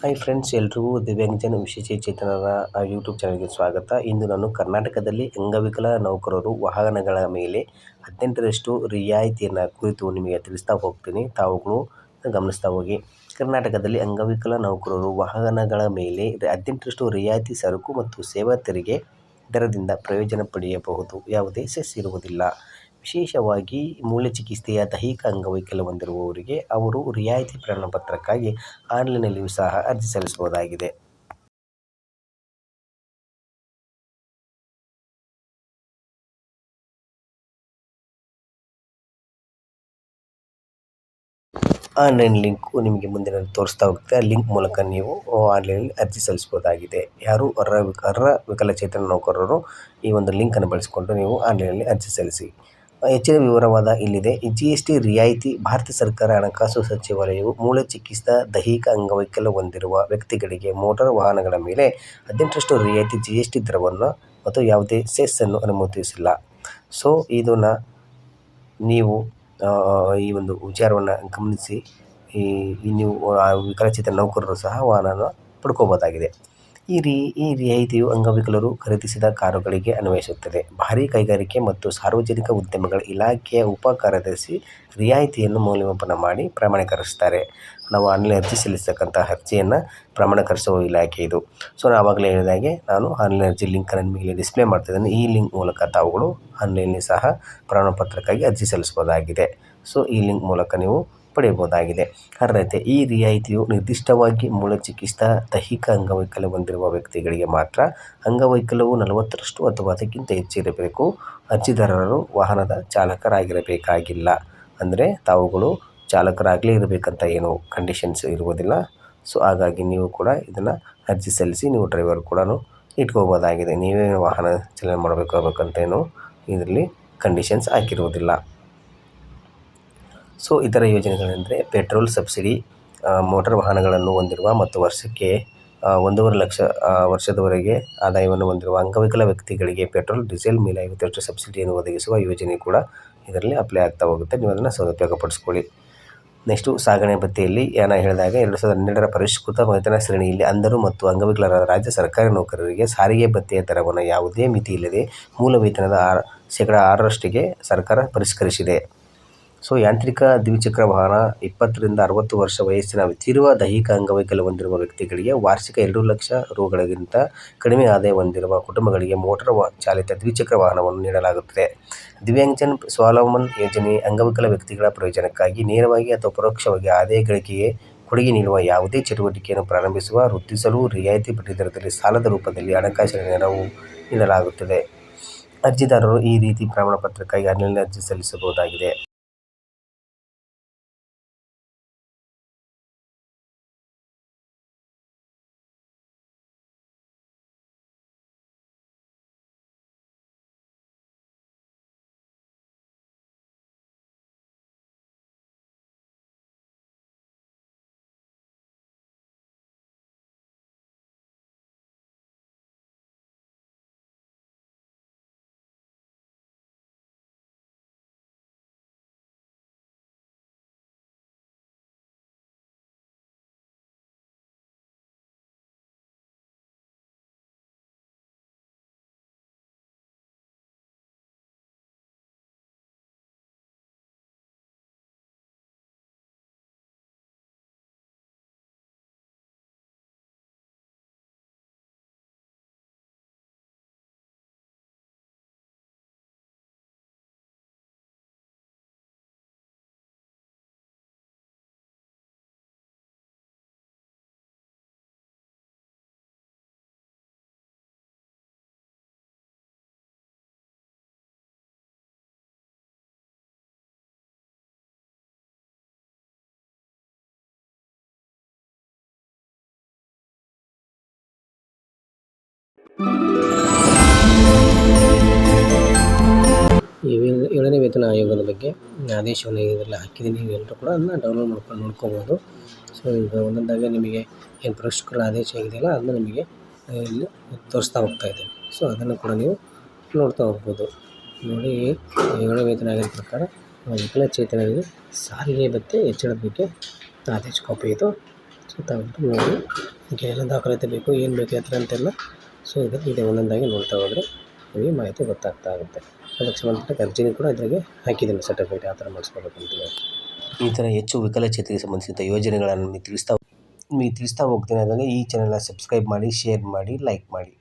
Hi friends, ಎಲ್ರಿಗೂ ದಿವ್ಯಾಂಗಜನ ವಿಶೇಷಚೇತನರ YouTube ಚಾನಲ್ಗೆ ಸ್ವಾಗತ. ಇಂದು ನಾನು ಕರ್ನಾಟಕದಲ್ಲಿ ಅಂಗವಿಕಲ ನೌಕರರು ವಾಹನಗಳ ಮೇಲೆ 18ರಷ್ಟು ರಿಯಾಯಿತಿಯನ್ನು ಕುರಿತು ನಿಮಗೆ ತಿಳಿಸ್ತಾ ಹೋಗ್ತೀನಿ. ತಾವುಗಳು ಗಮನಿಸ್ತಾ ಹೋಗಿ. ಕರ್ನಾಟಕದಲ್ಲಿ ಅಂಗವಿಕಲ ನೌಕರರು ವಾಹನಗಳ ಮೇಲೆ 18ರಷ್ಟು ರಿಯಾಯಿತಿ ಸರಕು ಮತ್ತು ಸೇವಾ ತೆರಿಗೆ ದರದಿಂದ ಪ್ರಯೋಜನ ಪಡೆಯಬಹುದು. ಯಾವುದೇ ಸೆಸ್ ಇರುವುದಿಲ್ಲ. ವಿಶೇಷವಾಗಿ ಮೂಳೆ ಚಿಕಿತ್ಸೆಯ ದೈಹಿಕ ಅಂಗವೈಕಲ್ಯ ಹೊಂದಿರುವವರಿಗೆ ಅವರು ರಿಯಾಯಿತಿ ಪ್ರಮಾಣಪತ್ರಕ್ಕಾಗಿ ಆನ್ಲೈನ್ನಲ್ಲಿಯೂ ಸಹ ಅರ್ಜಿ ಸಲ್ಲಿಸಬಹುದಾಗಿದೆ. ಆನ್ಲೈನ್ ಲಿಂಕು ನಿಮಗೆ ಮುಂದೆ ತೋರಿಸ್ತಾ ಹೋಗುತ್ತೆ. ಆ ಲಿಂಕ್ ಮೂಲಕ ನೀವು ಆನ್ಲೈನಲ್ಲಿ ಅರ್ಜಿ ಸಲ್ಲಿಸಬಹುದಾಗಿದೆ. ಯಾರು ಅರ್ಹ ವಿಕಲಚೇತನ ನೌಕರರು ಈ ಒಂದು ಲಿಂಕನ್ನು ಬಳಸಿಕೊಂಡು ನೀವು ಆನ್ಲೈನಲ್ಲಿ ಅರ್ಜಿ ಸಲ್ಲಿಸಿ. ಹೆಚ್ಚಿನ ವಿವರವಾದ ಇಲ್ಲಿದೆ. GST ರಿಯಾಯಿತಿ. ಭಾರತ ಸರ್ಕಾರ ಹಣಕಾಸು ಸಚಿವಾಲಯವು ಮೂಳೆ ಚಿಕಿತ್ಸಾ ದೈಹಿಕ ಅಂಗವೈಕಲ್ಯ ಹೊಂದಿರುವ ವ್ಯಕ್ತಿಗಳಿಗೆ ಮೋಟಾರು ವಾಹನಗಳ ಮೇಲೆ 18ರಷ್ಟು ರಿಯಾಯಿತಿ GST ದರವನ್ನು ಮತ್ತು ಯಾವುದೇ ಸೆಸ್ ಅನ್ನು ಅನುಮತಿಸಿಲ್ಲ. ಸೊ ಇದನ್ನು ನೀವು ಈ ಒಂದು ವಿಚಾರವನ್ನು ಗಮನಿಸಿ ನೀವು ವಿಕಲಚೇತನ ನೌಕರರು ಸಹ ವಾಹನ ಪಡ್ಕೋಬೋದಾಗಿದೆ. ಈ ರಿಯಾಯಿತಿಯು ಅಂಗವಿಕಲರು ಖರೀದಿಸಿದ ಕಾರುಗಳಿಗೆ ಅನ್ವಯಿಸುತ್ತದೆ. ಭಾರೀ ಕೈಗಾರಿಕೆ ಮತ್ತು ಸಾರ್ವಜನಿಕ ಉದ್ಯಮಗಳ ಇಲಾಖೆಯ ಉಪ ಕಾರ್ಯದರ್ಶಿ ರಿಯಾಯಿತಿಯನ್ನು ಮೌಲ್ಯಮಾಪನ ಮಾಡಿ ಪ್ರಮಾಣೀಕರಿಸುತ್ತಾರೆ. ನಾವು ಆನ್ಲೈನ್ ಅರ್ಜಿ ಸಲ್ಲಿಸತಕ್ಕಂಥ ಅರ್ಜಿಯನ್ನು ಪ್ರಮಾಣೀಕರಿಸುವ ಇಲಾಖೆ ಇದು. ಸೊ ಆವಾಗಲೇ ಹೇಳಿದಾಗೆ ನಾನು ಆನ್ಲೈನ್ ಅರ್ಜಿ ಲಿಂಕನ್ನು ನಿಮಗೆ ಡಿಸ್ಪ್ಲೇ ಮಾಡ್ತಿದ್ದೇನೆ. ಈ ಲಿಂಕ್ ಮೂಲಕ ತಾವುಗಳು ಆನ್ಲೈನ್ನಲ್ಲಿ ಸಹ ಪ್ರಮಾಣಪತ್ರಕ್ಕಾಗಿ ಅರ್ಜಿ ಸಲ್ಲಿಸಬಹುದಾಗಿದೆ. ಸೊ ಈ ಲಿಂಕ್ ಮೂಲಕ ನೀವು ಪಡೆಯಬಹುದಾಗಿದೆ. ಅರ್ಹತೆ. ಈ ರಿಯಾಯಿತಿಯು ನಿರ್ದಿಷ್ಟವಾಗಿ ಮೂಳೆ ಚಿಕಿತ್ಸಾ ದೈಹಿಕ ಅಂಗವೈಕಲ್ಯ ಹೊಂದಿರುವ ವ್ಯಕ್ತಿಗಳಿಗೆ ಮಾತ್ರ. ಅಂಗವೈಕಲ್ಯವು 40ರಷ್ಟು ಅಥವಾ ಅದಕ್ಕಿಂತ ಹೆಚ್ಚು ಇರಬೇಕು. ಅರ್ಜಿದಾರರು ವಾಹನದ ಚಾಲಕರಾಗಿರಬೇಕಾಗಿಲ್ಲ. ಅಂದರೆ ತಾವುಗಳು ಚಾಲಕರಾಗಲೇ ಇರಬೇಕಂತ ಏನು ಕಂಡೀಷನ್ಸ್ ಇರುವುದಿಲ್ಲ. ಸೊ ಹಾಗಾಗಿ ನೀವು ಕೂಡ ಇದನ್ನು ಅರ್ಜಿ ಸಲ್ಲಿಸಿ ನೀವು ಡ್ರೈವರ್ ಕೂಡ ಇಟ್ಕೋಬೋದಾಗಿದೆ. ನೀವೇ ವಾಹನ ಚಾಲನೆ ಮಾಡಬೇಕಂತೇನು ಇದರಲ್ಲಿ ಕಂಡೀಷನ್ಸ್ ಹಾಕಿರುವುದಿಲ್ಲ. ಸೊ ಇತರ ಯೋಜನೆಗಳೆಂದರೆ ಪೆಟ್ರೋಲ್ ಸಬ್ಸಿಡಿ. ಮೋಟಾರ್ ವಾಹನಗಳನ್ನು ಹೊಂದಿರುವ ಮತ್ತು ವರ್ಷಕ್ಕೆ 1.5 ಲಕ್ಷ ವರ್ಷದವರೆಗೆ ಆದಾಯವನ್ನು ಹೊಂದಿರುವ ಅಂಗವಿಕಲ ವ್ಯಕ್ತಿಗಳಿಗೆ ಪೆಟ್ರೋಲ್, ಡೀಸೆಲ್ ಮೇಲೆ 50ರಷ್ಟು ಸಬ್ಸಿಡಿಯನ್ನು ಒದಗಿಸುವ ಯೋಜನೆ ಕೂಡ ಇದರಲ್ಲಿ ಅಪ್ಲೈ ಆಗ್ತಾ ಹೋಗುತ್ತೆ. ನೀವು ಅದನ್ನು ಸದುಪಯೋಗಪಡಿಸ್ಕೊಳ್ಳಿ. ನೆಕ್ಸ್ಟು ಸಾಗಣೆ ಭತ್ಯೆಯಲ್ಲಿ ನಾನು ಹೇಳಿದಾಗ 2012ರ ಪರಿಷ್ಕೃತ ವೇತನ ಶ್ರೇಣಿಯಲ್ಲಿ ಅಂಧರು ಮತ್ತು ಅಂಗವಿಕಲರಾದ ರಾಜ್ಯ ಸರ್ಕಾರಿ ನೌಕರರಿಗೆ ಸಾರಿಗೆ ಭತ್ಯೆಯ ದರವನ್ನು ಯಾವುದೇ ಮಿತಿಯಿಲ್ಲದೆ ಮೂಲ ವೇತನದ 6% ಸರ್ಕಾರ ಪರಿಷ್ಕರಿಸಿದೆ. ಸೊ ಯಾಂತ್ರಿಕ ದ್ವಿಚಕ್ರ ವಾಹನ 20 ರಿಂದ 60 ವರ್ಷ ವಯಸ್ಸಿನ ತೀವ್ರ ದೈಹಿಕ ಅಂಗವೈಕಲ್ಯ ಹೊಂದಿರುವ ವ್ಯಕ್ತಿಗಳಿಗೆ ವಾರ್ಷಿಕ 2 ಲಕ್ಷ ರುಗಳಿಗಿಂತ ಕಡಿಮೆ ಆದಾಯ ಹೊಂದಿರುವ ಕುಟುಂಬಗಳಿಗೆ ಮೋಟಾರ್ ಚಾಲಿತ ದ್ವಿಚಕ್ರ ವಾಹನವನ್ನು ನೀಡಲಾಗುತ್ತದೆ. ದಿವ್ಯಾಂಗಜನ್ ಸ್ವಾವಲಂಬನ್ ಯೋಜನೆ ಅಂಗವಿಕಲ ವ್ಯಕ್ತಿಗಳ ಪ್ರಯೋಜನಕ್ಕಾಗಿ ನೇರವಾಗಿ ಅಥವಾ ಪರೋಕ್ಷವಾಗಿ ಆದಾಯ ಗಳಿಕೆಗೆ ಕೊಡುಗೆ ನೀಡುವ ಯಾವುದೇ ಚಟುವಟಿಕೆಯನ್ನು ಪ್ರಾರಂಭಿಸುವ ವೃದ್ಧಿಸಲು ರಿಯಾಯಿತಿ ಬಡ್ಡಿದರದಲ್ಲಿ ಸಾಲದ ರೂಪದಲ್ಲಿ ಹಣಕಾಸಿನ ನೆರವು ನೀಡಲಾಗುತ್ತದೆ. ಅರ್ಜಿದಾರರು ಈ ರೀತಿ ಪ್ರಮಾಣಪತ್ರಕ್ಕಾಗಿ ಆನ್ಲೈನ್ನಲ್ಲಿ ಅರ್ಜಿ ಸಲ್ಲಿಸಬಹುದಾಗಿದೆ. ಈ 7ನೇ ವೇತನ ಆಯೋಗದ ಬಗ್ಗೆ ಆದೇಶವನ್ನು ಇದರಲ್ಲಿ ಹಾಕಿದ್ದೀನಿ. ನೀವೆಲ್ಲರೂ ಕೂಡ ಅದನ್ನು ಡೌನ್ಲೋಡ್ ಮಾಡ್ಕೊಂಡು ನೋಡ್ಕೋಬೋದು. ಸೊ ಈಗ ಒಂದೊಂದಾಗಿ ನಿಮಗೆ ಏನು ಪರಿಷ್ಕೃತ ಆದೇಶ ಆಗಿದೆಯಲ್ಲ ಅದನ್ನು ನಿಮಗೆ ಇಲ್ಲಿ ತೋರಿಸ್ತಾ ಹೋಗ್ತಾ ಇದ್ದೀನಿ. ಸೊ ಅದನ್ನು ಕೂಡ ನೀವು ನೋಡ್ತಾ ಹೋಗ್ಬೋದು. ನೋಡಿ, 7ನೇ ವೇತನ ಆಯೋಗದ ಪ್ರಕಾರ ವಿಕಲಚೇತನರಿಗೆ ಸಾರಿಗೆ ಭತ್ಯೆ ಹೆಚ್ಚಳದ ಬಗ್ಗೆ ಆದೇಶ ಕಾಪಿ ಇದು. ಸೊ ತಾವು ನೋಡಿ ನಿಮಗೆ ಏನೇನು ದಾಖಲಾತಿ ಬೇಕು, ಏನು ಬೇಕು ಹತ್ರ ಅಂತೆಲ್ಲ. ಸೊ ಇದೆ ಒಂದೊಂದಾಗಿ ನೋಡ್ತಾ ಹೋದರೆ ನಿಮಗೆ ಮಾಹಿತಿ ಗೊತ್ತಾಗ್ತಾ ಆಗುತ್ತೆ. ಅದಕ್ಕೆ ಸಂಬಂಧಪಟ್ಟ ಅರ್ಜಿನೂ ಕೂಡ ಇದ್ರಾಗೆ ಹಾಕಿದ್ದೀನಿ, ಸರ್ಟಿಫಿಕೇಟ್ ಯಾವ ಥರ ಮಾಡಿಸ್ಕೋಬೇಕಂತೇಳಿ. ಈ ಥರ ಹೆಚ್ಚು ವಿಕಲಚೇತನಕ್ಕೆ ಸಂಬಂಧಿಸಿದ ಯೋಜನೆಗಳನ್ನು ನಿಮಗೆ ತಿಳಿಸ್ತಾ ಹೋಗ್ತೀನಿ. ಅದನ್ನು ಈ ಚಾನಲ್ನ ಸಬ್ಸ್ಕ್ರೈಬ್ ಮಾಡಿ, ಶೇರ್ ಮಾಡಿ, ಲೈಕ್ ಮಾಡಿ.